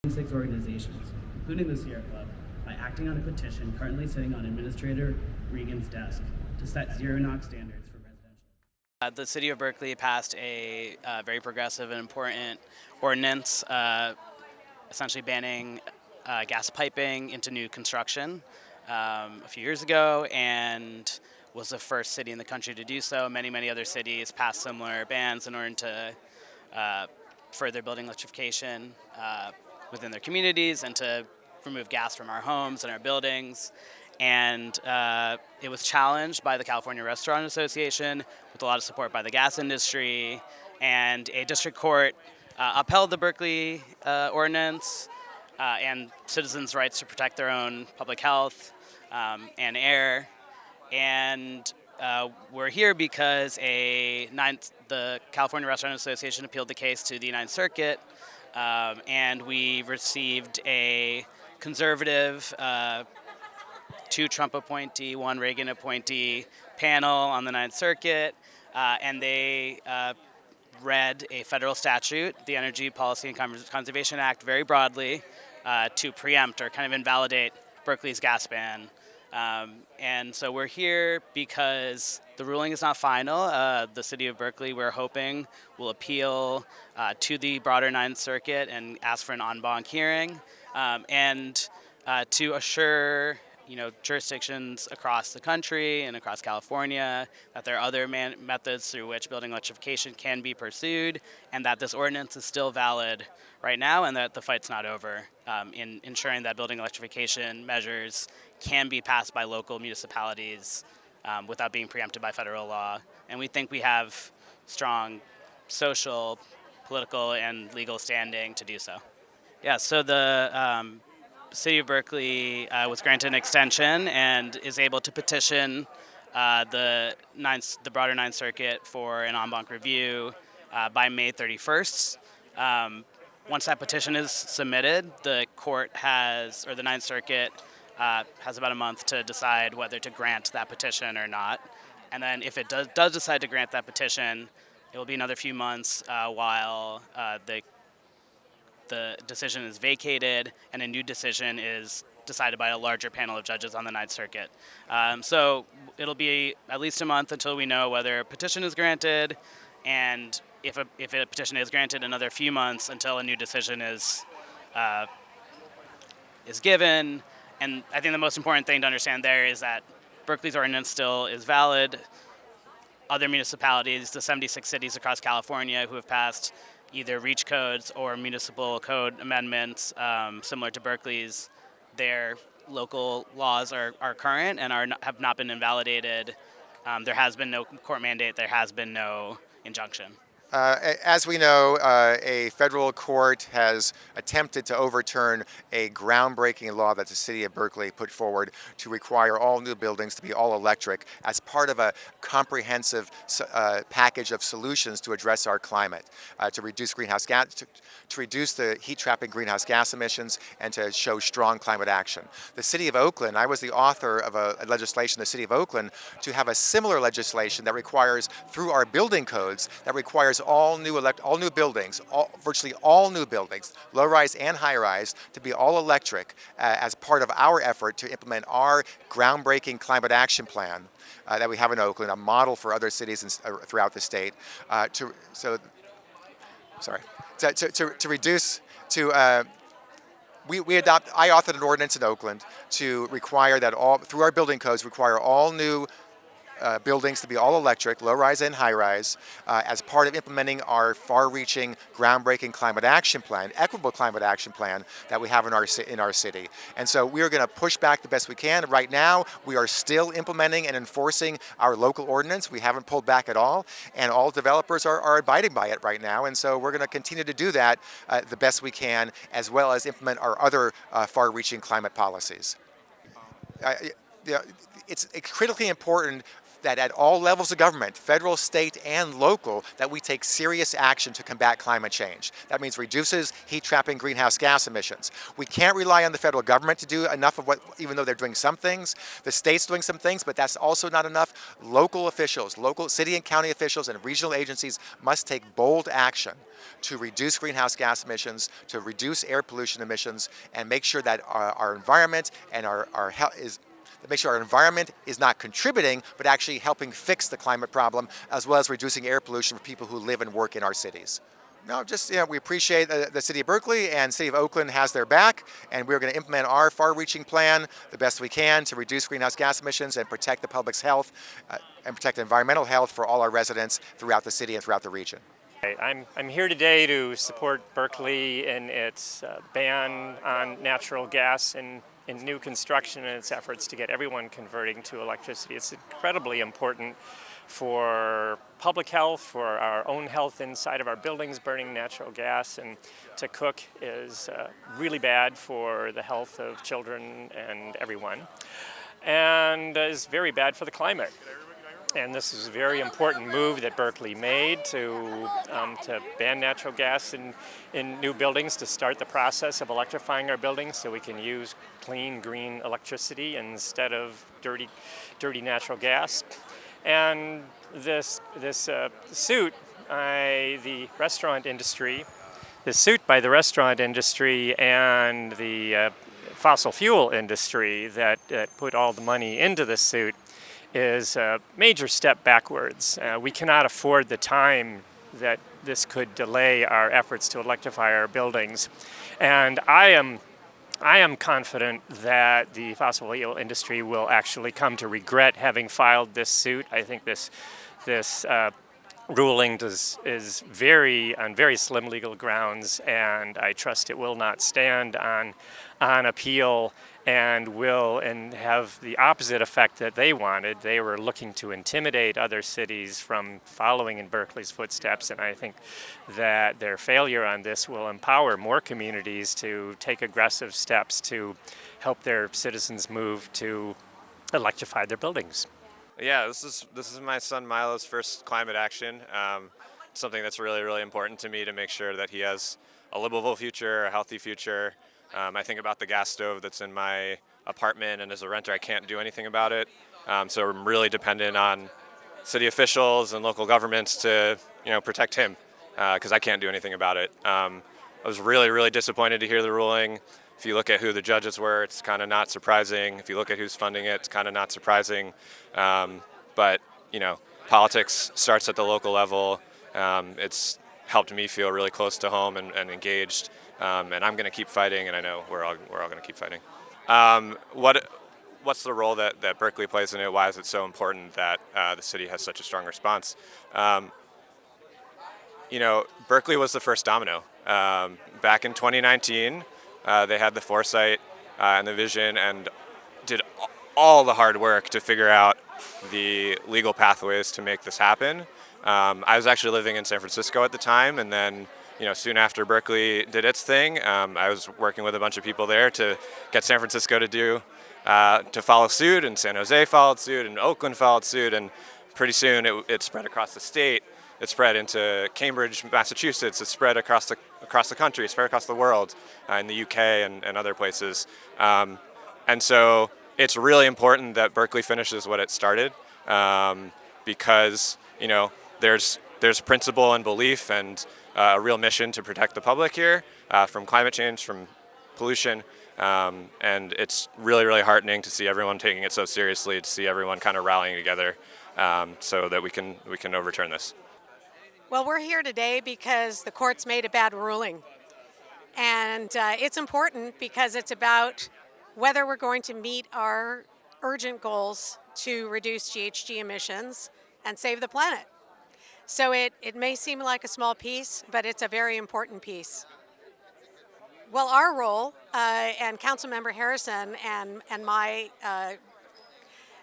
26 organizations, including the Sierra Club, by acting on a petition currently sitting on Administrator Regan's desk to set zero-knock standards for residential. The City of Berkeley passed a very progressive and important ordinance essentially banning gas piping into new construction a few years ago, and was the first city in the country to do so. Many other cities passed similar bans in order to further building electrification within their communities and to remove gas from our homes and our buildings. And it was challenged by the California Restaurant Association with a lot of support by the gas industry, and a district court upheld the Berkeley ordinance and citizens' rights to protect their own public health and air. And we're here because the California Restaurant Association appealed the case to the Ninth Circuit, and we received a conservative 2 Trump appointee, 1 Reagan appointee panel on the Ninth Circuit, and they read a federal statute, the Energy Policy and Conservation Act, very broadly to preempt or kind of invalidate Berkeley's gas ban. And so we're here because the ruling is not final. The City of Berkeley, we're hoping, will appeal to the broader Ninth Circuit and ask for an en banc hearing, and to assure jurisdictions across the country and across California that there are other methods through which building electrification can be pursued, and that this ordinance is still valid right now, and that the fight's not over in ensuring that building electrification measures can be passed by local municipalities without being preempted by federal law. And we think we have strong social, political, and legal standing to do so. Yeah, so the City of Berkeley was granted an extension and is able to petition the broader Ninth Circuit for an en banc review by May 31st. Once that petition is submitted, the Ninth Circuit has about a month to decide whether to grant that petition or not. And then if it does decide to grant that petition, it will be another few months while the decision is vacated and a new decision is decided by a larger panel of judges on the Ninth Circuit. So it'll be at least a month until we know whether a petition is granted, and if a petition is granted, another few months until a new decision is given. And I think the most important thing to understand there is that Berkeley's ordinance still is valid. Other municipalities, the 76 cities across California who have passed either REACH codes or municipal code amendments similar to Berkeley's, their local laws are current and have not been invalidated. There has been no court mandate. There has been no injunction. As we know, a federal court has attempted to overturn a groundbreaking law that the City of Berkeley put forward to require all new buildings to be all electric as part of a comprehensive package of solutions to address our climate, to reduce greenhouse gas, to reduce the heat trapping greenhouse gas emissions, and to show strong climate action. The City of Oakland, I was the author of a legislation in the City of Oakland to have a similar legislation that requires, through our building codes, that requires all new buildings, virtually all new buildings, low-rise and high-rise, to be all electric as part of our effort to implement our groundbreaking climate action plan that we have in Oakland, a model for other cities throughout the state, to reduce I authored an ordinance in Oakland to require that through our building codes, require all new buildings to be all electric, low-rise and high-rise, as part of implementing our far-reaching, groundbreaking climate action plan, equitable climate action plan that we have in our city. And so we are going to push back the best we can. Right now, we are still implementing and enforcing our local ordinance. We haven't pulled back at all, and all developers are abiding by it right now. And so we're going to continue to do that the best we can, as well as implement our other far-reaching climate policies. It's critically important that at all levels of government, federal, state, and local, that we take serious action to combat climate change. That means reduces heat trapping greenhouse gas emissions. We can't rely on the federal government to do enough of what, even though they're doing some things. The state's doing some things, but that's also not enough. Local officials, local city and county officials and regional agencies must take bold action to reduce greenhouse gas emissions, to reduce air pollution emissions, and make sure that our environment and our health make sure our environment is not contributing, but actually helping fix the climate problem, as well as reducing air pollution for people who live and work in our cities. No, just, we appreciate the City of Berkeley and City of Oakland has their back, and we're going to implement our far-reaching plan the best we can to reduce greenhouse gas emissions and protect the public's health and protect environmental health for all our residents throughout the city and throughout the region. I'm here today to support Berkeley in its ban on natural gas in new construction and its efforts to get everyone converting to electricity. It's incredibly important for public health, for our own health inside of our buildings. Burning natural gas and to cook is really bad for the health of children and everyone, and is very bad for the climate. And this is a very important move that Berkeley made to ban natural gas in new buildings, to start the process of electrifying our buildings so we can use clean, green electricity instead of dirty natural gas. And this suit by the restaurant industry and the fossil fuel industry that put all the money into this suit is a major step backwards. We cannot afford the time that this could delay our efforts to electrify our buildings. And I am confident that the fossil fuel industry will actually come to regret having filed this suit. I think this ruling is on very slim legal grounds, and I trust it will not stand on appeal and will have the opposite effect that they wanted. They were looking to intimidate other cities from following in Berkeley's footsteps, and I think that their failure on this will empower more communities to take aggressive steps to help their citizens move to electrify their buildings. Yeah, this is my son Milo's first climate action. Something that's really, really important to me, to make sure that he has a livable future, a healthy future. I think about the gas stove that's in my apartment, and as a renter I can't do anything about it. So I'm really dependent on city officials and local governments to protect him, because I can't do anything about it. I was really, really disappointed to hear the ruling. If you look at who the judges were, it's kind of not surprising. If you look at who's funding it, it's kind of not surprising. But politics starts at the local level. It's helped me feel really close to home and engaged. And I'm going to keep fighting, and I know we're all going to keep fighting. What's the role that Berkeley plays in it? Why is it so important that the city has such a strong response? Berkeley was the first domino. Back in 2019, they had the foresight and the vision and did all the hard work to figure out the legal pathways to make this happen. I was actually living in San Francisco at the time, and then soon after Berkeley did its thing, I was working with a bunch of people there to get San Francisco to follow suit, and San Jose followed suit, and Oakland followed suit, and pretty soon it spread across the state. It spread into Cambridge, Massachusetts. It spread across the country. It spread across the world, in the UK and other places. And so it's really important that Berkeley finishes what it started, because there's principle and belief and a real mission to protect the public here from climate change, from pollution, and it's really, really heartening to see everyone taking it so seriously, to see everyone kind of rallying together so that we can overturn this. Well, we're here today because the court's made a bad ruling, and it's important because it's about whether we're going to meet our urgent goals to reduce GHG emissions and save the planet. So it may seem like a small piece, but it's a very important piece. Well, our role, and Councilmember Harrison and my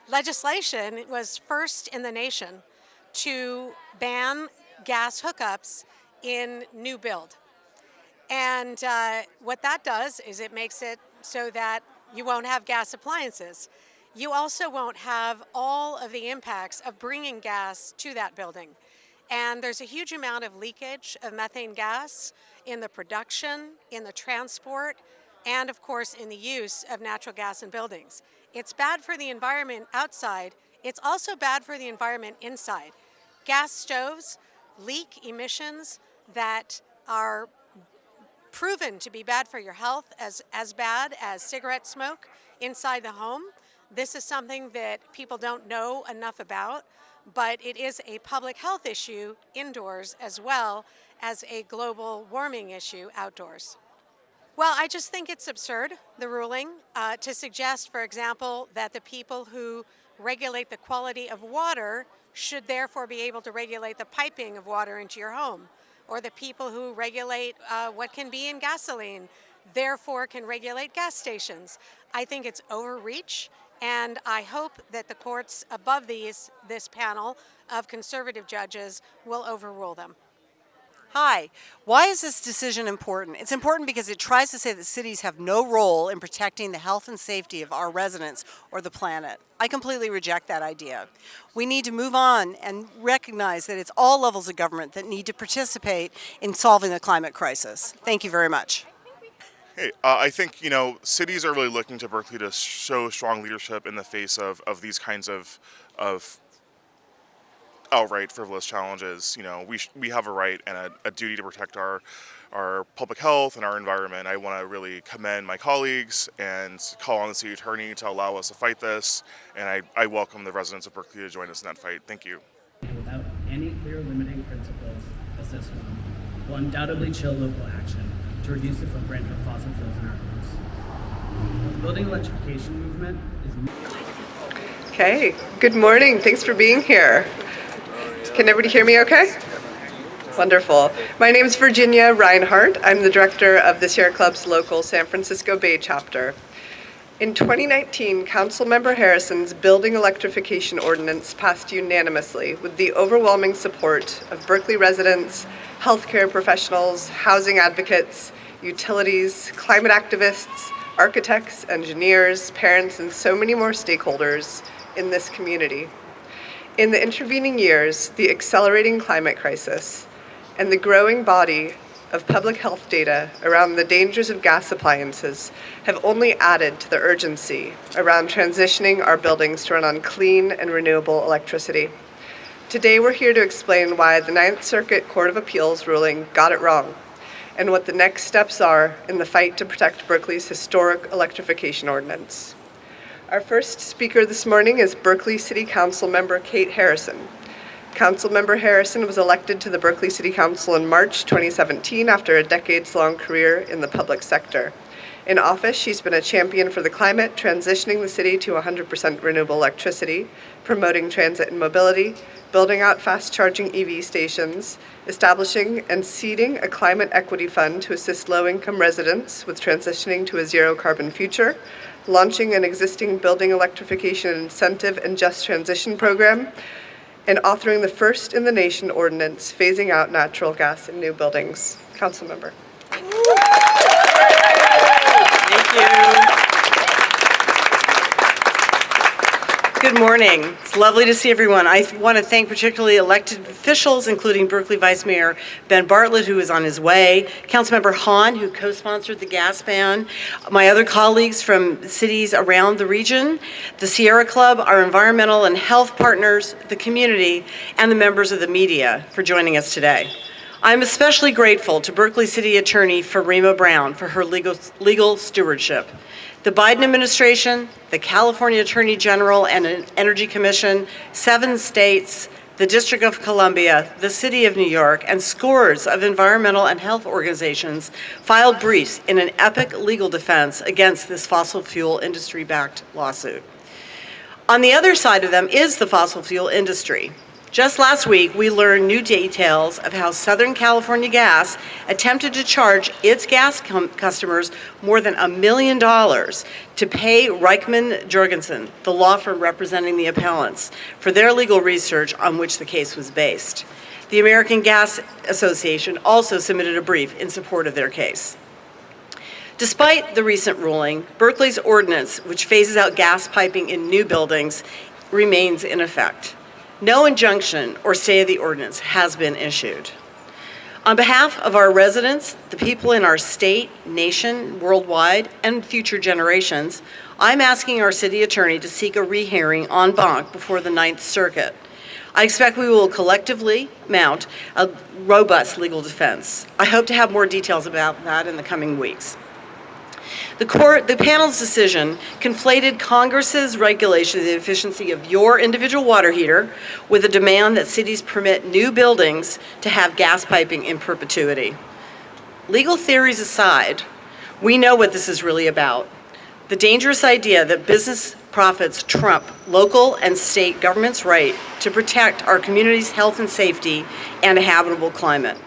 legislation was first in the nation to ban gas hookups in new build. And what that does is it makes it so that you won't have gas appliances. you also won't have all of the impacts of bringing gas to that building. And there's a huge amount of leakage of methane gas in the production, in the transport, and of course in the use of natural gas in buildings. It's bad for the environment outside. It's also bad for the environment inside. Gas stoves leak emissions that are proven to be bad for your health, as bad as cigarette smoke inside the home. This is something that people don't know enough about, but it is a public health issue indoors as well as a global warming issue outdoors. Well, I just think it's absurd, the ruling, to suggest, for example, that the people who regulate the quality of water should therefore be able to regulate the piping of water into your home, or the people who regulate what can be in gasoline, therefore can regulate gas stations. I think it's overreach, and I hope that the courts above this panel of conservative judges will overrule them. Hi. Why is this decision important? It's important because it tries to say that cities have no role in protecting the health and safety of our residents or the planet. I completely reject that idea. We need to move on and recognize that it's all levels of government that need to participate in solving the climate crisis. Thank you very much. Hey, I think, cities are really looking to Berkeley to show strong leadership in the face of these kinds of outright frivolous challenges. We have a right and a duty to protect our public health and our environment. I want to really commend my colleagues and call on the city attorney to allow us to fight this, and I welcome the residents of Berkeley to join us in that fight. Thank you. Without any clear limiting principles as this one, will undoubtedly chill local action to reduce the footprint of fossil fuels in our homes. The building electrification movement is... Okay, good morning. Thanks for being here. Can everybody hear me okay? Wonderful. My name is Virginia Reinhardt. I'm the director of the Sierra Club's local San Francisco Bay chapter. In 2019, Councilmember Harrison's Building Electrification Ordinance passed unanimously with the overwhelming support of Berkeley residents, healthcare professionals, housing advocates, utilities, climate activists, architects, engineers, parents, and so many more stakeholders in this community. In the intervening years, the accelerating climate crisis and the growing body of public health data around the dangers of gas appliances have only added to the urgency around transitioning our buildings to run on clean and renewable electricity. Today, we're here to explain why the Ninth Circuit Court of Appeals ruling got it wrong and what the next steps are in the fight to protect Berkeley's historic electrification ordinance. Our first speaker this morning is Berkeley City Council member Kate Harrison. Councilmember Harrison was elected to the Berkeley City Council in March 2017 after a decades-long career in the public sector. In office, she's been a champion for the climate, transitioning the city to 100% renewable electricity, promoting transit and mobility, building out fast-charging EV stations, establishing and seeding a climate equity fund to assist low-income residents with transitioning to a zero-carbon future, launching an existing building electrification incentive and just transition program, and authoring the first in the nation ordinance phasing out natural gas in new buildings. Councilmember. Thank you. Good morning. It's lovely to see everyone. I want to thank particularly elected officials, including Berkeley Vice Mayor Ben Bartlett, who is on his way, Councilmember Hanhn, who co-sponsored the gas ban, my other colleagues from cities around the region, the Sierra Club, our environmental and health partners, the community, and the members of the media for joining us today. I'm especially grateful to Berkeley City Attorney Farima Brown for her legal stewardship. The Biden administration, the California Attorney General and an Energy Commission, 7 states, the District of Columbia, the City of New York, and scores of environmental and health organizations filed briefs in an epic legal defense against this fossil fuel industry-backed lawsuit. On the other side of them is the fossil fuel industry. Just last week, we learned new details of how Southern California Gas attempted to charge its gas customers more than $1 million to pay Reichman Jorgensen, the law firm representing the appellants, for their legal research on which the case was based. The American Gas Association also submitted a brief in support of their case. Despite the recent ruling, Berkeley's ordinance, which phases out gas piping in new buildings, remains in effect. No injunction or stay of the ordinance has been issued. On behalf of our residents, the people in our state, nation, worldwide, and future generations, I'm asking our city attorney to seek a rehearing en banc before the Ninth Circuit. I expect we will collectively mount a robust legal defense. I hope to have more details about that in the coming weeks. The panel's decision conflated Congress's regulation of the efficiency of your individual water heater with a demand that cities permit new buildings to have gas piping in perpetuity. Legal theories aside, we know what this is really about. The dangerous idea that business profits trump local and state governments' right to protect our community's health and safety and a habitable climate.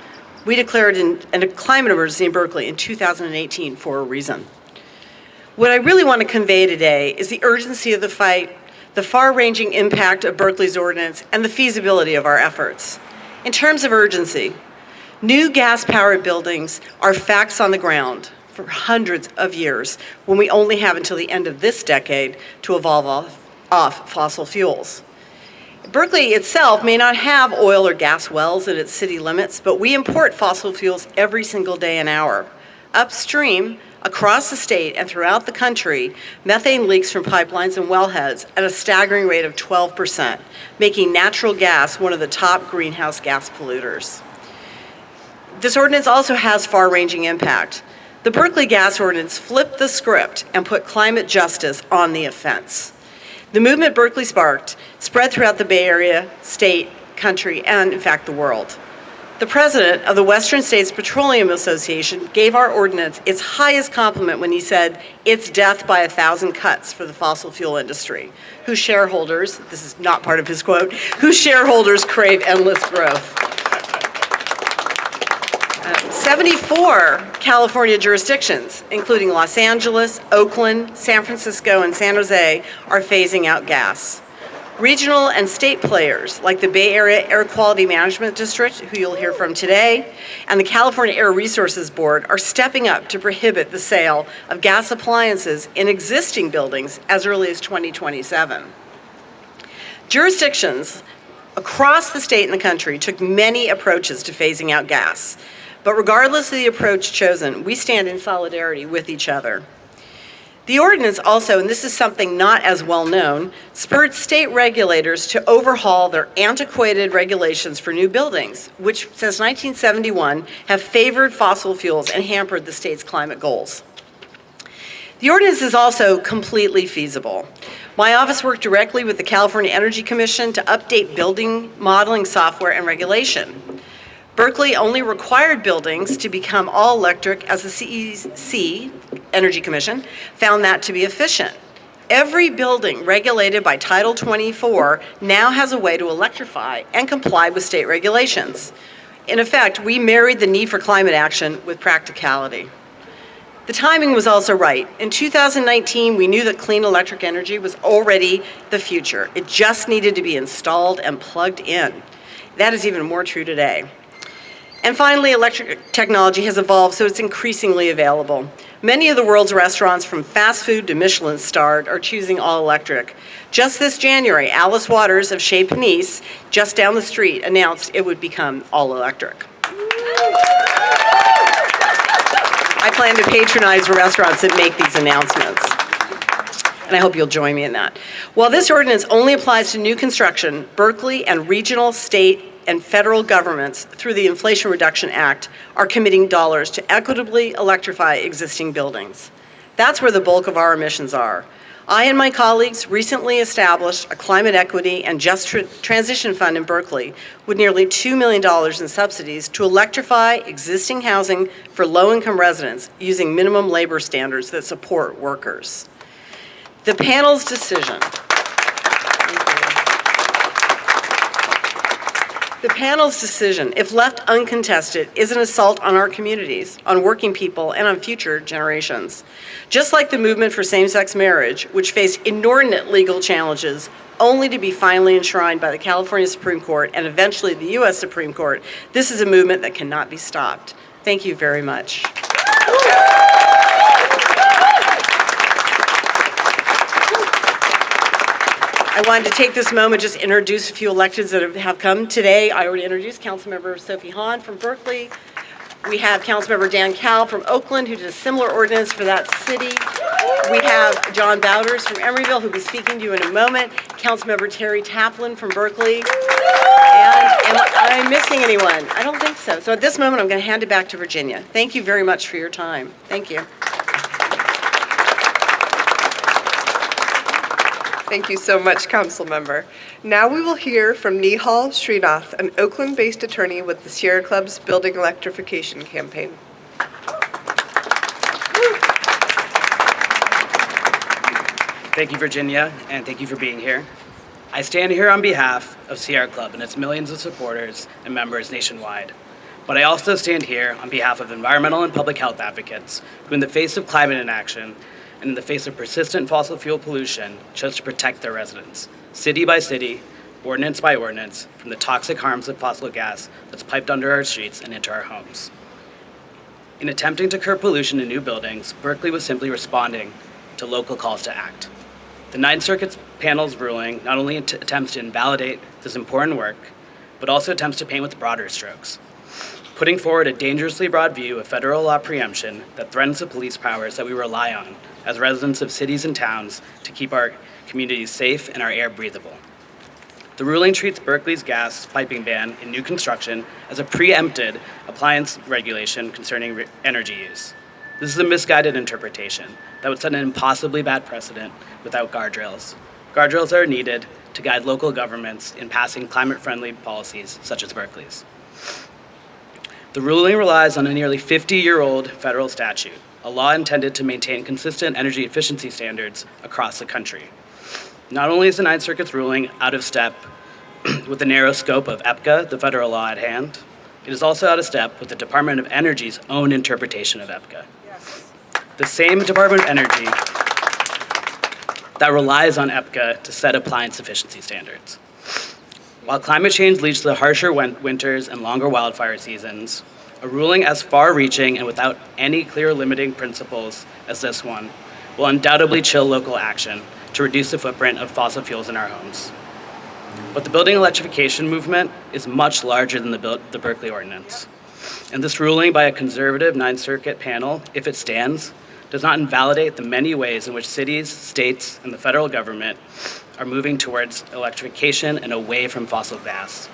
We declared a climate emergency in Berkeley in 2018 for a reason. What I really want to convey today is the urgency of the fight, the far-ranging impact of Berkeley's ordinance, and the feasibility of our efforts. In terms of urgency, new gas-powered buildings are facts on the ground for hundreds of years when we only have until the end of this decade to evolve off fossil fuels. Berkeley itself may not have oil or gas wells in its city limits, but we import fossil fuels every single day and hour. Upstream, across the state and throughout the country, methane leaks from pipelines and wellheads at a staggering rate of 12%, making natural gas one of the top greenhouse gas polluters. This ordinance also has far-ranging impact. The Berkeley gas ordinance flipped the script and put climate justice on the offense. The movement Berkeley sparked spread throughout the Bay Area, state, country, and in fact the world. The president of the Western States Petroleum Association gave our ordinance its highest compliment when he said, "It's death by 1,000 cuts for the fossil fuel industry, whose shareholders," this is not part of his quote, "whose shareholders crave endless growth." 74 California jurisdictions, including Los Angeles, Oakland, San Francisco, and San Jose, are phasing out gas. Regional and state players like the Bay Area Air Quality Management District, who you'll hear from today, and the California Air Resources Board are stepping up to prohibit the sale of gas appliances in existing buildings as early as 2027. Jurisdictions across the state and the country took many approaches to phasing out gas, but regardless of the approach chosen, we stand in solidarity with each other. The ordinance also, and this is something not as well known, spurred state regulators to overhaul their antiquated regulations for new buildings, which since 1971 have favored fossil fuels and hampered the state's climate goals. The ordinance is also completely feasible. My office worked directly with the California Energy Commission to update building modeling software and regulation. Berkeley only required buildings to become all electric as the CEC, Energy Commission, found that to be efficient. Every building regulated by Title 24 now has a way to electrify and comply with state regulations. In effect, we married the need for climate action with practicality. The timing was also right. In 2019, we knew that clean electric energy was already the future. It just needed to be installed and plugged in. That is even more true today. And finally, electric technology has evolved so it's increasingly available. Many of the world's restaurants, from fast food to Michelin-starred, are choosing all electric. Just this January, Alice Waters of Chez Panisse, just down the street, announced it would become all electric. I plan to patronize restaurants that make these announcements, and I hope you'll join me in that. While this ordinance only applies to new construction, Berkeley and regional, state, and federal governments, through the Inflation Reduction Act, are committing dollars to equitably electrify existing buildings. That's where the bulk of our emissions are. I and my colleagues recently established a climate equity and just transition fund in Berkeley with nearly $2 million in subsidies to electrify existing housing for low-income residents using minimum labor standards that support workers. The panel's decision. The panel's decision, if left uncontested, is an assault on our communities, on working people, and on future generations. Just like the movement for same-sex marriage, which faced inordinate legal challenges only to be finally enshrined by the California Supreme Court and eventually the U.S. Supreme Court, this is a movement that cannot be stopped. Thank you very much. I wanted to take this moment just to introduce a few electeds that have come today. I already introduced Councilmember Sophie Hanhn from Berkeley. We have Councilmember Dan Cowell from Oakland, who did a similar ordinance for that city. We have John Bowders from Emeryville, who'll be speaking to you in a moment. Councilmember Terry Taplin from Berkeley. And am I missing anyone? I don't think so. So at this moment, I'm going to hand it back to Virginia. Thank you very much for your time. Thank you. Thank you so much, Council Member. Now we will hear from Nihal Shrinath, an Oakland-based attorney with the Sierra Club's Building Electrification campaign. Thank you, Virginia, and thank you for being here. I stand here on behalf of Sierra Club and its millions of supporters and members nationwide. But I also stand here on behalf of environmental and public health advocates who, in the face of climate inaction and in the face of persistent fossil fuel pollution, chose to protect their residents, city by city, ordinance by ordinance, from the toxic harms of fossil gas that's piped under our streets and into our homes. In attempting to curb pollution in new buildings, Berkeley was simply responding to local calls to act. The Ninth Circuit panel's ruling not only attempts to invalidate this important work, but also attempts to paint with broader strokes, putting forward a dangerously broad view of federal law preemption that threatens the police powers that we rely on as residents of cities and towns to keep our communities safe and our air breathable. The ruling treats Berkeley's gas piping ban in new construction as a preempted appliance regulation concerning energy use. This is a misguided interpretation that would set an impossibly bad precedent without guardrails. Guardrails are needed to guide local governments in passing climate-friendly policies such as Berkeley's. The ruling relies on a nearly 50-year-old federal statute, a law intended to maintain consistent energy efficiency standards across the country. Not only is the Ninth Circuit's ruling out of step with the narrow scope of EPCA, the federal law at hand, it is also out of step with the Department of Energy's own interpretation of EPCA. The same Department of Energy that relies on EPCA to set appliance efficiency standards. While climate change leads to harsher winters and longer wildfire seasons, a ruling as far-reaching and without any clear limiting principles as this one will undoubtedly chill local action to reduce the footprint of fossil fuels in our homes. But the building electrification movement is much larger than the Berkeley Ordinance. And this ruling by a conservative Ninth Circuit panel, if it stands, does not invalidate the many ways in which cities, states, and the federal government are moving towards electrification and away from fossil gas.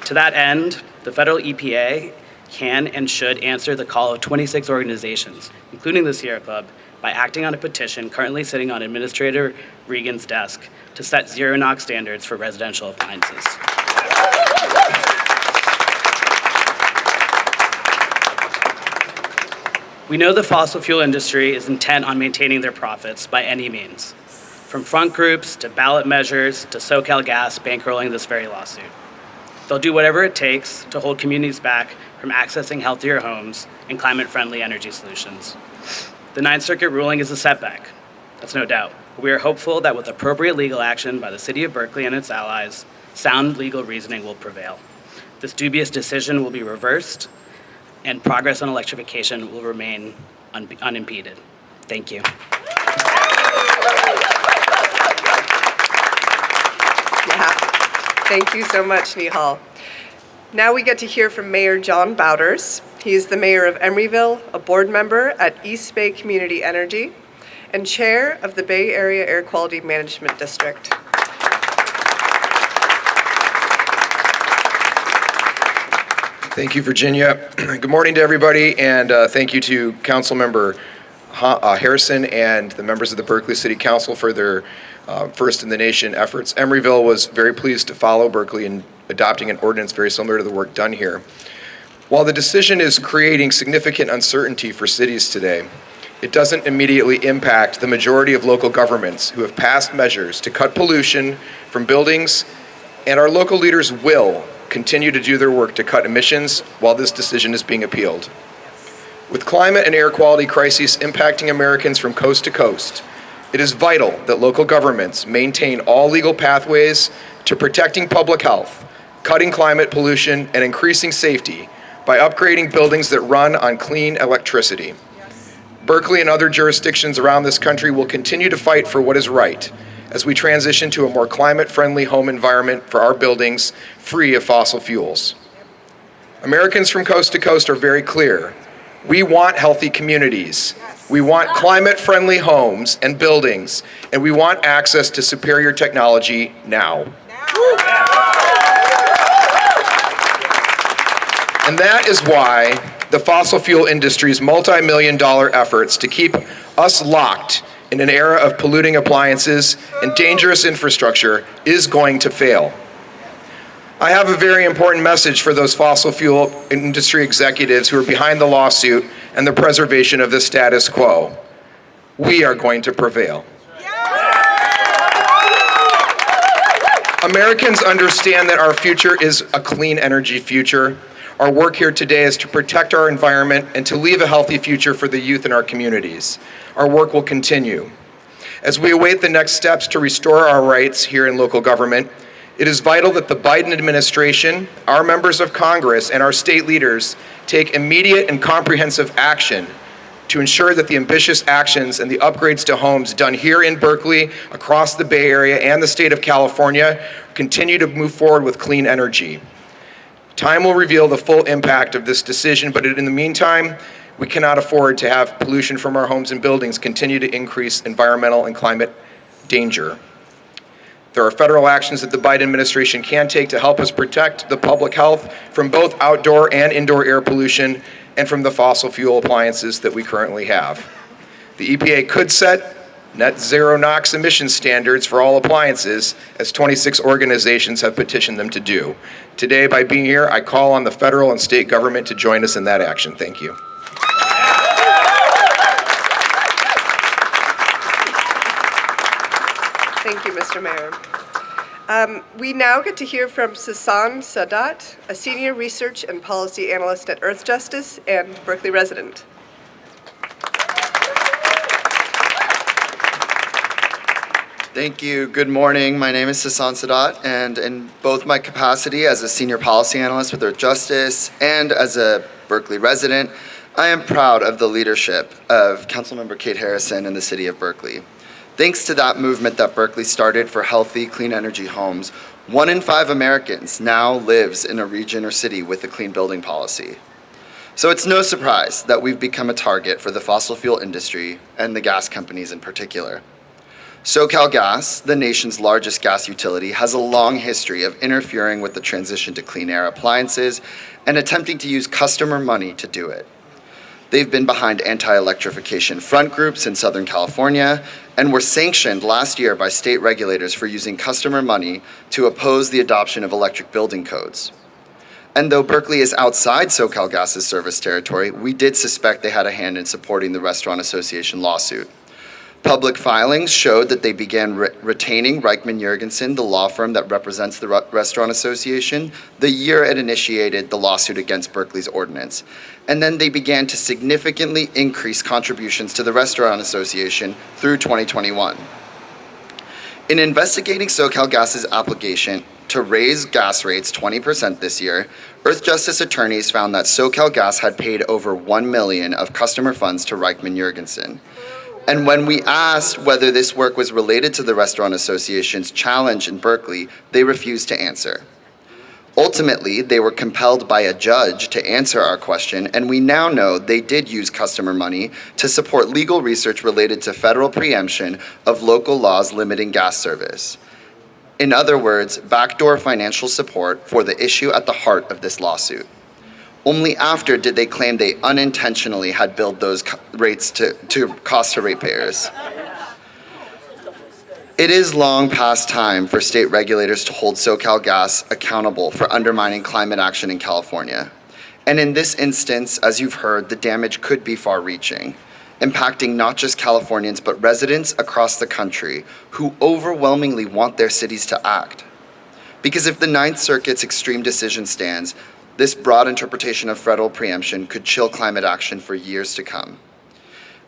To that end, the federal EPA can and should answer the call of 26 organizations, including the Sierra Club, by acting on a petition currently sitting on Administrator Regan's desk to set zero NOx standards for residential appliances. We know the fossil fuel industry is intent on maintaining their profits by any means, from front groups to ballot measures to SoCal Gas bankrolling this very lawsuit. They'll do whatever it takes to hold communities back from accessing healthier homes and climate-friendly energy solutions. The Ninth Circuit ruling is a setback, that's no doubt. We are hopeful that with appropriate legal action by the City of Berkeley and its allies, sound legal reasoning will prevail. This dubious decision will be reversed, and progress on electrification will remain unimpeded. Thank you. Yeah. Thank you so much, Nihal. Now we get to hear from Mayor John Bowders. He is the mayor of Emeryville, a board member at East Bay Community Energy, and chair of the Bay Area Air Quality Management District. Thank you, Virginia. Good morning to everybody, and thank you to Councilmember Harrison and the members of the Berkeley City Council for their First in the Nation efforts. Emeryville was very pleased to follow Berkeley in adopting an ordinance very similar to the work done here. While the decision is creating significant uncertainty for cities today, it doesn't immediately impact the majority of local governments who have passed measures to cut pollution from buildings, and our local leaders will continue to do their work to cut emissions while this decision is being appealed. With climate and air quality crises impacting Americans from coast to coast, it is vital that local governments maintain all legal pathways to protecting public health, cutting climate pollution, and increasing safety by upgrading buildings that run on clean electricity. Berkeley and other jurisdictions around this country will continue to fight for what is right as we transition to a more climate-friendly home environment for our buildings, free of fossil fuels. Americans from coast to coast are very clear. We want healthy communities. We want climate-friendly homes and buildings, and we want access to superior technology now. And that is why the fossil fuel industry's multi-million-dollar efforts to keep us locked in an era of polluting appliances and dangerous infrastructure is going to fail. I have a very important message for those fossil fuel industry executives who are behind the lawsuit and the preservation of the status quo. We are going to prevail. Americans understand that our future is a clean energy future. Our work here today is to protect our environment and to leave a healthy future for the youth in our communities. Our work will continue. As we await the next steps to restore our rights here in local government, it is vital that the Biden administration, our members of Congress, and our state leaders take immediate and comprehensive action to ensure that the ambitious actions and the upgrades to homes done here in Berkeley, across the Bay Area, and the state of California continue to move forward with clean energy. Time will reveal the full impact of this decision, but in the meantime, we cannot afford to have pollution from our homes and buildings continue to increase environmental and climate danger. There are federal actions that the Biden administration can take to help us protect the public health from both outdoor and indoor air pollution and from the fossil fuel appliances that we currently have. The EPA could set net zero NOx emission standards for all appliances, as 26 organizations have petitioned them to do. Today, by being here, I call on the federal and state government to join us in that action. Thank you. Thank you, Mr. Mayor. We now get to hear from Sophie Hanhn, a senior research and policy analyst at Earth Justice and Berkeley resident. Thank you. Good morning. My name is Sophie Hanhn, and in both my capacity as a senior policy analyst with Earth Justice and as a Berkeley resident, I am proud of the leadership of Councilmember Kate Harrison in the City of Berkeley. Thanks to that movement that Berkeley started for healthy, clean energy homes, 1 in 5 Americans now lives in a region or city with a clean building policy. So it's no surprise that we've become a target for the fossil fuel industry and the gas companies in particular. SoCalGas, the nation's largest gas utility, has a long history of interfering with the transition to clean air appliances and attempting to use customer money to do it. They've been behind anti-electrification front groups in Southern California and were sanctioned last year by state regulators for using customer money to oppose the adoption of electric building codes. And though Berkeley is outside SoCalGas's service territory, we did suspect they had a hand in supporting the Restaurant Association lawsuit. Public filings showed that they began retaining Reichman Jurgensen, the law firm that represents the Restaurant Association, the year it initiated the lawsuit against Berkeley's Ordinance. And then they began to significantly increase contributions to the Restaurant Association through 2021. In investigating SoCalGas's application to raise gas rates 20% this year, Earth Justice attorneys found that SoCalGas had paid over $1 million of customer funds to Reichman Jurgensen. And when we asked whether this work was related to the Restaurant Association's challenge in Berkeley, they refused to answer. Ultimately, they were compelled by a judge to answer our question, and we now know they did use customer money to support legal research related to federal preemption of local laws limiting gas service. In other words, backdoor financial support for the issue at the heart of this lawsuit. Only after did they claim they unintentionally had billed those rates to cost to ratepayers. It is long past time for state regulators to hold SoCalGas accountable for undermining climate action in California. And in this instance, as you've heard, the damage could be far-reaching, impacting not just Californians, but residents across the country who overwhelmingly want their cities to act. Because if the Ninth Circuit's extreme decision stands, this broad interpretation of federal preemption could chill climate action for years to come.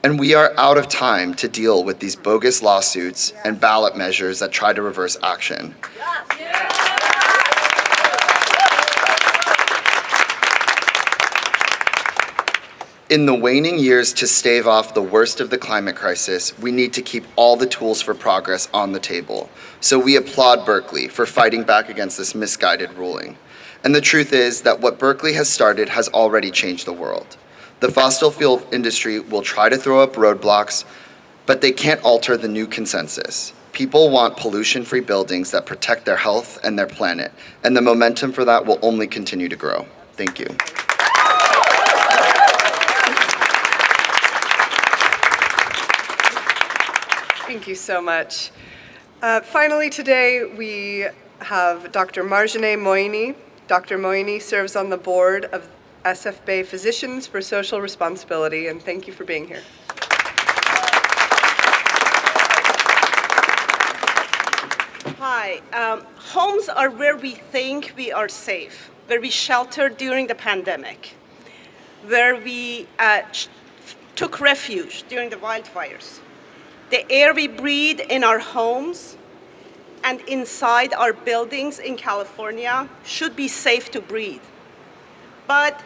And we are out of time to deal with these bogus lawsuits and ballot measures that try to reverse action. In the waning years to stave off the worst of the climate crisis, we need to keep all the tools for progress on the table. So we applaud Berkeley for fighting back against this misguided ruling. And the truth is that what Berkeley has started has already changed the world. The fossil fuel industry will try to throw up roadblocks, but they can't alter the new consensus. People want pollution-free buildings that protect their health and their planet, and the momentum for that will only continue to grow. Thank you. Thank you so much. Finally today, we have Dr. Marjane Moini. Dr. Moini serves on the board of SF Bay Physicians for Social Responsibility, and thank you for being here. Hi. Homes are where we think we are safe, where we sheltered during the pandemic, where we took refuge during the wildfires. The air we breathe in our homes and inside our buildings in California should be safe to breathe. But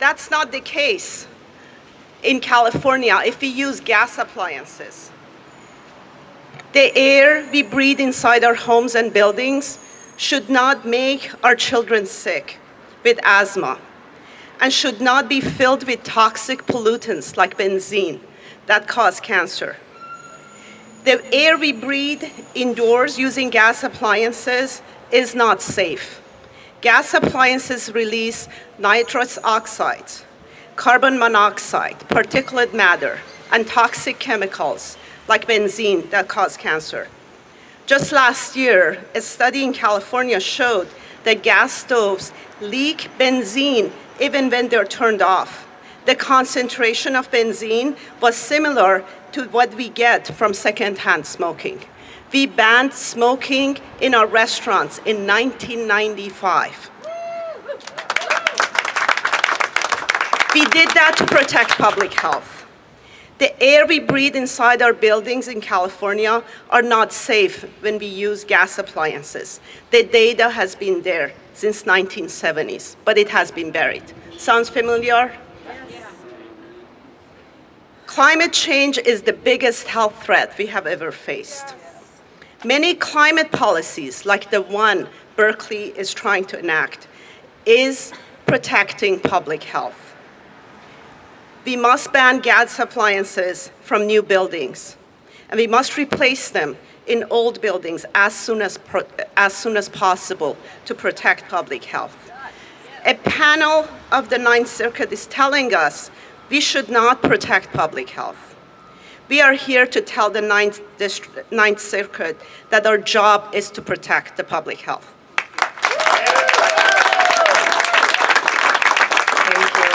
that's not the case in California if we use gas appliances. The air we breathe inside our homes and buildings should not make our children sick with asthma and should not be filled with toxic pollutants like benzene that cause cancer. The air we breathe indoors using gas appliances is not safe. Gas appliances release nitrous oxides, carbon monoxide, particulate matter, and toxic chemicals like benzene that cause cancer. Just last year, a study in California showed that gas stoves leak benzene even when they're turned off. The concentration of benzene was similar to what we get from secondhand smoking. We banned smoking in our restaurants in 1995. We did that to protect public health. The air we breathe inside our buildings in California are not safe when we use gas appliances. The data has been there since 1970s, but it has been buried. Sounds familiar? Climate change is the biggest health threat we have ever faced. Many climate policies, like the one Berkeley is trying to enact, is protecting public health. We must ban gas appliances from new buildings, and we must replace them in old buildings as soon as possible to protect public health. A panel of the Ninth Circuit is telling us we should not protect public health. We are here to tell the Ninth Circuit that our job is to protect the public health. Thank you.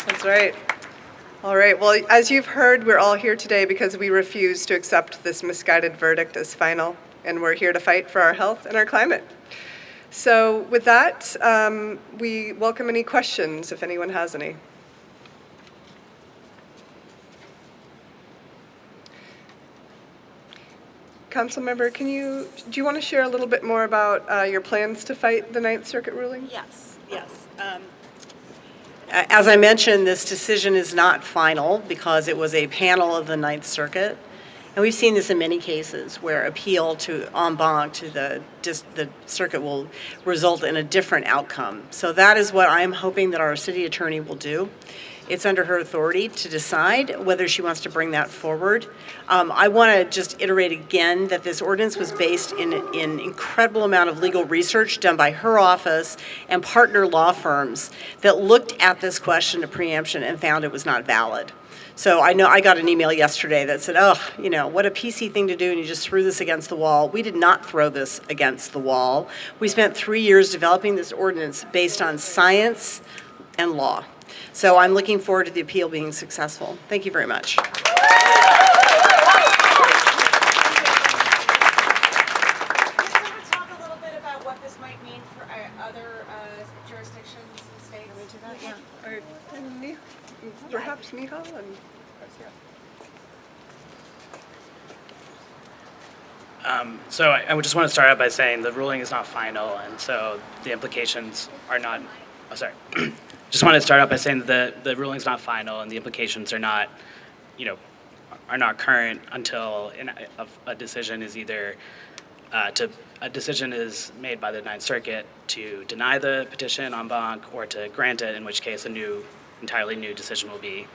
That's right. All right, well, as you've heard, we're all here today because we refuse to accept this misguided verdict as final, and we're here to fight for our health and our climate. So with that, we welcome any questions if anyone has any. Councilmember, do you want to share a little bit more about your plans to fight the Ninth Circuit ruling? Yes. As I mentioned, this decision is not final because it was a panel of the Ninth Circuit. And we've seen this in many cases where appeal to en banc to the circuit will result in a different outcome. So that is what I'm hoping that our city attorney will do. It's under her authority to decide whether she wants to bring that forward. I want to just iterate again that this ordinance was based in an incredible amount of legal research done by her office and partner law firms that looked at this question of preemption and found it was not valid. So I know I got an email yesterday that said, what a PC thing to do, and you just threw this against the wall. We did not throw this against the wall. We spent 3 years developing this ordinance based on science and law. So I'm looking forward to the appeal being successful. Thank you very much. Can you talk a little bit about what this might mean for other jurisdictions and states? Yeah. Perhaps Nihal and So I would just want to start out by saying the ruling is not final, and so the implications are not Oh, sorry. Just wanted to start out by saying that the ruling's not final and the implications are not, are not current until a decision is either a decision is made by the Ninth Circuit to deny the petition en banc or to grant it, in which case entirely new decision will be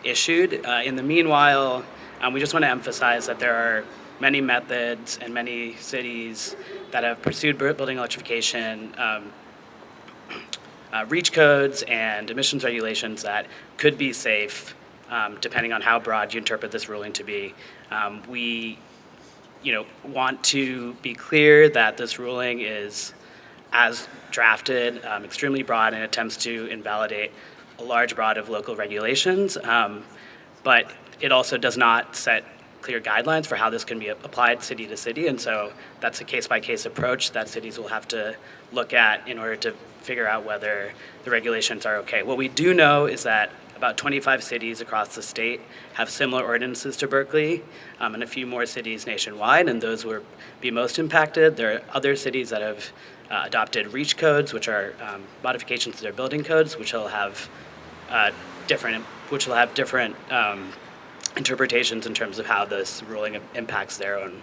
issued. In the meanwhile, we just want to emphasize that there are many methods and many cities that have pursued building electrification, reach codes and emissions regulations that could be safe, depending on how broad you interpret this ruling to be. We want to be clear that this ruling is, as drafted, extremely broad and attempts to invalidate a large broad of local regulations, but it also does not set clear guidelines for how this can be applied city to city, and so that's a case-by-case approach that cities will have to look at in order to figure out whether the regulations are okay. What we do know is that about 25 cities across the state have similar ordinances to Berkeley, and a few more cities nationwide, and those will be most impacted. There are other cities that have adopted reach codes, which are modifications to their building codes, which will have different interpretations in terms of how this ruling impacts their own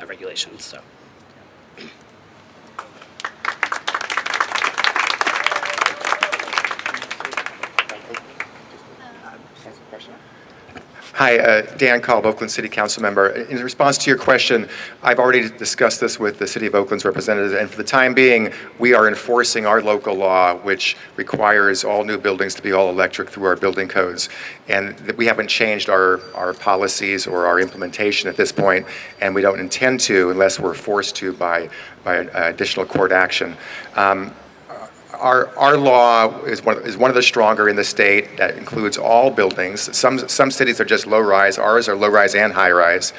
regulations. So. Hi, Dan Kolb, Oakland City Council member. In response to your question, I've already discussed this with the City of Oakland's representatives, and for the time being, we are enforcing our local law, which requires all new buildings to be all electric through our building codes. And we haven't changed our policies or our implementation at this point, and we don't intend to unless we're forced to by additional court action. Our law is one of the stronger in the state. That includes all buildings. Some cities are just low-rise. Ours are low-rise and high-rise,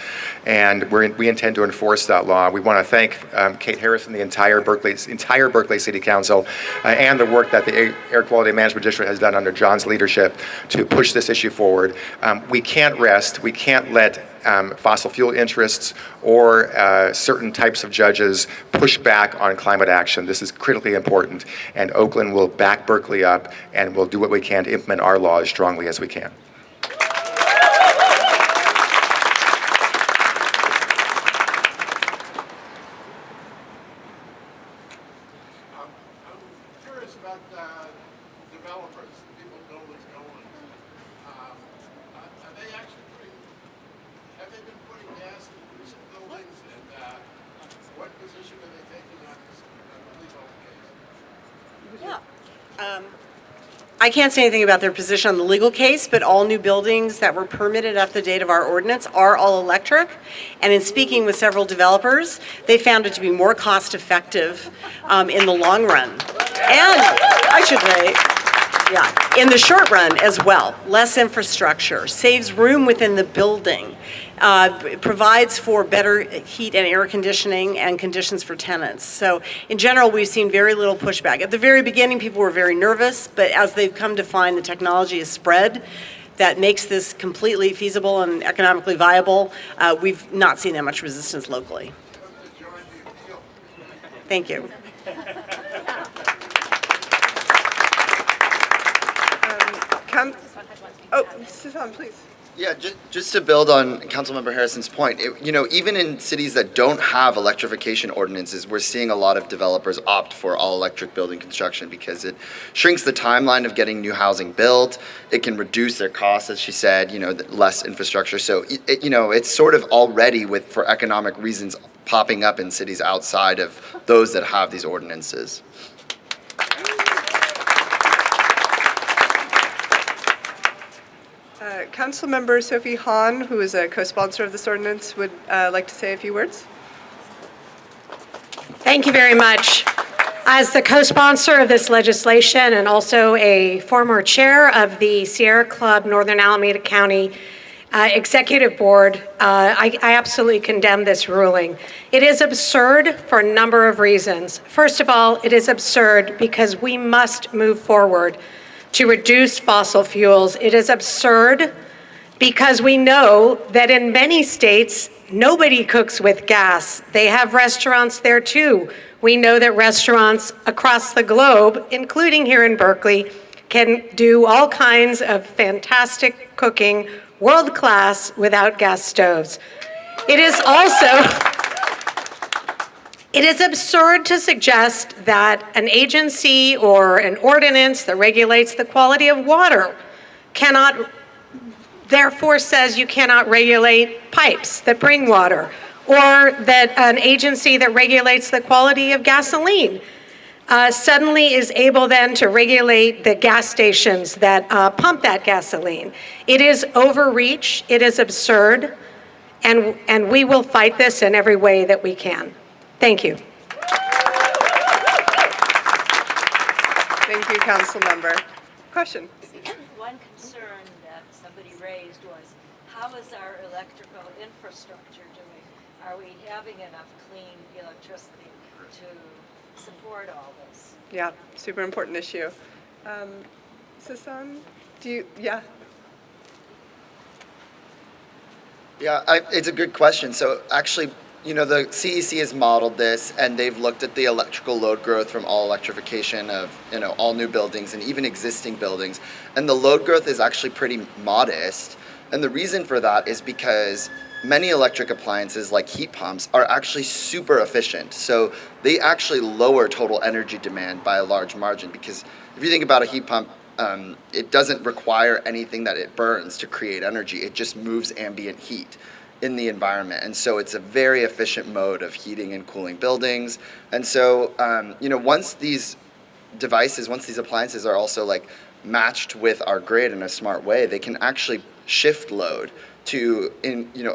and we intend to enforce that law. We want to thank Kate Harrison, the entire Berkeley City Council, and the work that the Air Quality Management District has done under John's leadership to push this issue forward. We can't rest. We can't let fossil fuel interests or certain types of judges push back on climate action. This is critically important, and Oakland will back Berkeley up, and we'll do what we can to implement our law as strongly as we can. I can't say anything about their position on the legal case, but all new buildings that were permitted at the date of our ordinance are all electric. And in speaking with several developers, they found it to be more cost effective in the long run. And I should say, in the short run as well. Less infrastructure, saves room within the building, provides for better heat and air conditioning and conditions for tenants. So in general, we've seen very little pushback. At the very beginning, people were very nervous, but as they've come to find the technology is spread that makes this completely feasible and economically viable, we've not seen that much resistance locally. Thank you. Susan, please. Yeah, just to build on Councilmember Harrison's point, even in cities that don't have electrification ordinances, we're seeing a lot of developers opt for all-electric building construction because it shrinks the timeline of getting new housing built. It can reduce their costs, as she said, less infrastructure. So, it's sort of already for economic reasons popping up in cities outside of those that have these ordinances. Councilmember Sophie Hanhn, who is a co-sponsor of this ordinance, would like to say a few words. Thank you very much. As the co-sponsor of this legislation and also a former chair of the Sierra Club Northern Alameda County Executive Board, I absolutely condemn this ruling. It is absurd for a number of reasons. First of all, it is absurd because we must move forward to reduce fossil fuels. It is absurd because we know that in many states, nobody cooks with gas. They have restaurants there too. We know that restaurants across the globe, including here in Berkeley, can do all kinds of fantastic cooking, world class, without gas stoves. It is absurd to suggest that an agency or an ordinance that regulates the quality of water therefore says you cannot regulate pipes that bring water, or that an agency that regulates the quality of gasoline suddenly is able then to regulate the gas stations that pump that gasoline. It is overreach, it is absurd, and we will fight this in every way that we can. Thank you. Thank you, Council Member. Question? One concern that somebody raised was, how is our electrical infrastructure doing? Are we having enough clean electricity to support all this? Yeah, super important issue. Sasan, yeah? Yeah, it's a good question. So actually, the CEC has modeled this, and they've looked at the electrical load growth from all electrification of, all new buildings and even existing buildings. And the load growth is actually pretty modest. And the reason for that is because many electric appliances like heat pumps are actually super efficient. So they actually lower total energy demand by a large margin, because if you think about a heat pump, it doesn't require anything that it burns to create energy. It just moves ambient heat in the environment. And so it's a very efficient mode of heating and cooling buildings. And so, once these appliances are also matched with our grid in a smart way, they can actually shift load to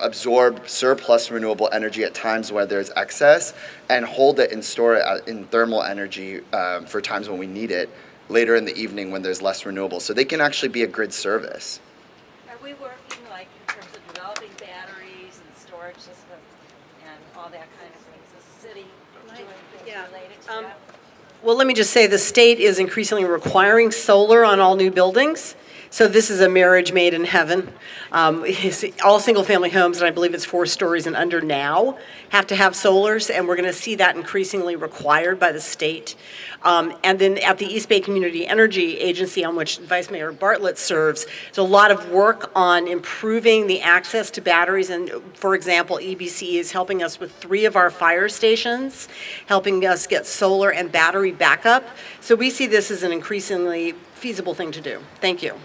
absorb surplus renewable energy at times where there's excess, and hold it and store it in thermal energy for times when we need it later in the evening when there's less renewable. So they can actually be a grid service. Are we working in terms of developing batteries and storage systems and all that kind of things? Is the city doing things related to that? Well, let me just say the state is increasingly requiring solar on all new buildings. So this is a marriage made in heaven. All single-family homes, and I believe it's 4 stories and under now, have to have solars, and we're going to see that increasingly required by the state. And then at the East Bay Community Energy Agency, on which Vice Mayor Bartlett serves, there's a lot of work on improving the access to batteries. And for example, EBC is helping us with 3 of our fire stations, helping us get solar and battery backup. So we see this as an increasingly feasible thing to do. Thank you.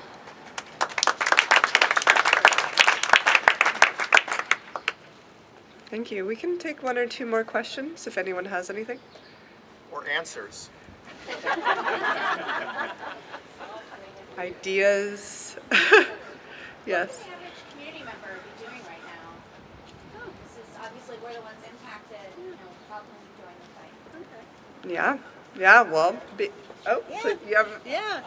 Thank you. We can take 1 or 2 more questions if anyone has anything. Or answers. Ideas. Yes. What can a community member be doing right now? This is obviously we're the ones impacted. How can we join the fight? Yeah. Well, please, you have. Yeah.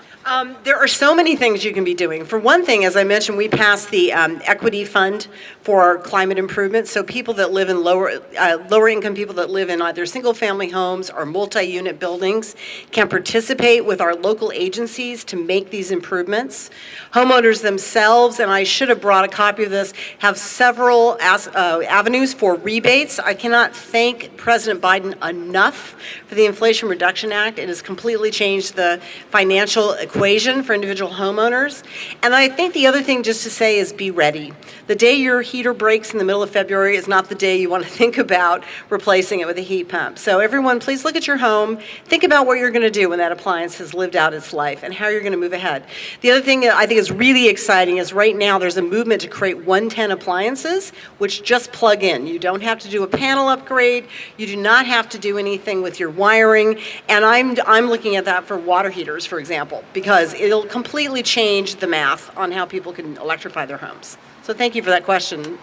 There are so many things you can be doing. For one thing, as I mentioned, we passed the equity fund for climate improvement. So people that live in lower income people that live in either single family homes or multi-unit buildings can participate with our local agencies to make these improvements. Homeowners themselves, and I should have brought a copy of this, have several avenues for rebates. I cannot thank President Biden enough for the Inflation Reduction Act. It has completely changed the financial equation for individual homeowners. And I think the other thing just to say is be ready. The day your heater breaks in the middle of February is not the day you want to think about replacing it with a heat pump. So everyone, please look at your home. Think about what you're going to do when that appliance has lived out its life and how you're going to move ahead. The other thing that I think is really exciting is right now there's a movement to create 110 appliances, which just plug in. You don't have to do a panel upgrade. You do not have to do anything with your wiring. And I'm looking at that for water heaters, for example, because it'll completely change the math on how people can electrify their homes. So thank you for that question.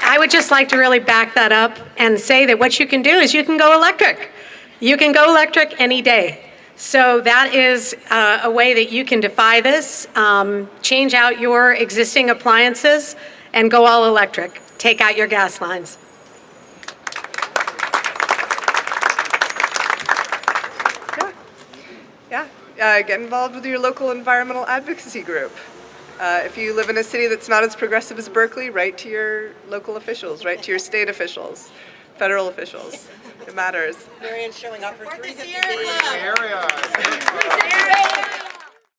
I would just like to really back that up and say that what you can do is you can go electric. You can go electric any day. So that is a way that you can defy this, change out your existing appliances, and go all electric. Take out your gas lines. Yeah. Get involved with your local environmental advocacy group. If you live in a city that's not as progressive as Berkeley, write to your local officials, write to your state officials, federal officials. It matters. Marian's showing up for 350 Area.